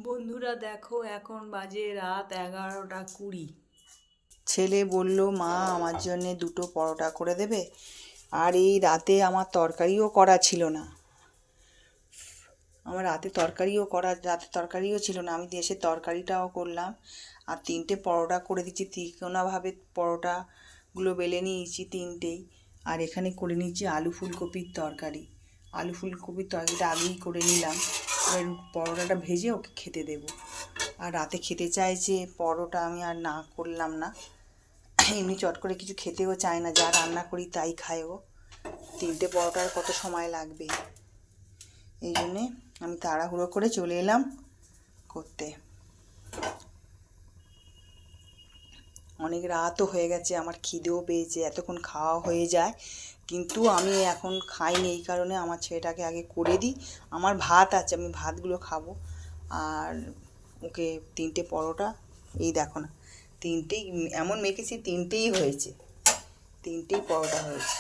বন্ধুরা দেখো, এখন বাজে রাত 11:20। ছেলে বলল, মা আমার জন্যে দুটো পরোটা করে দেবে। আর এই রাতে আমার তরকারিও করা ছিল না। রাতে তরকারিও ছিল না। আমি দেশে তরকারিটাও করলাম আর 3টে পরোটা করে দিচ্ছি। তিকোনাভাবে পরোটাগুলো বেলে নিয়েছি 3টেই। আর এখানে করে নিচ্ছি আলু ফুলকপির তরকারি। আলু ফুলকপির তরকারিটা আগেই করে নিলাম। এবার পরোটাটা ভেজে ওকে খেতে দেবো। আর রাতে খেতে চাইছে পরোটা, আমি আর না করলাম না। এমনি চট করে কিছু খেতেও চায় না, যা রান্না করি তাই খায় ও। 3টে পরোটার কত সময় লাগবে, এই জন্যে আমি তাড়াহুড়ো করে চলে এলাম করতে। অনেক রাতও হয়ে গেছে, আমার খিদেও পেয়েছে, এতক্ষণ খাওয়া হয়ে যায়। কিন্তু আমি এখন খাইনি, এই কারণে আমার ছেলেটাকে আগে করে দিই। আমার ভাত আছে, আমি ভাতগুলো খাবো। আর ওকে 3টে পরোটা, এই দেখো না, 3টেই এমন মেখেছি, 3টেই হয়েছে, 3টেই পরোটা হয়েছে।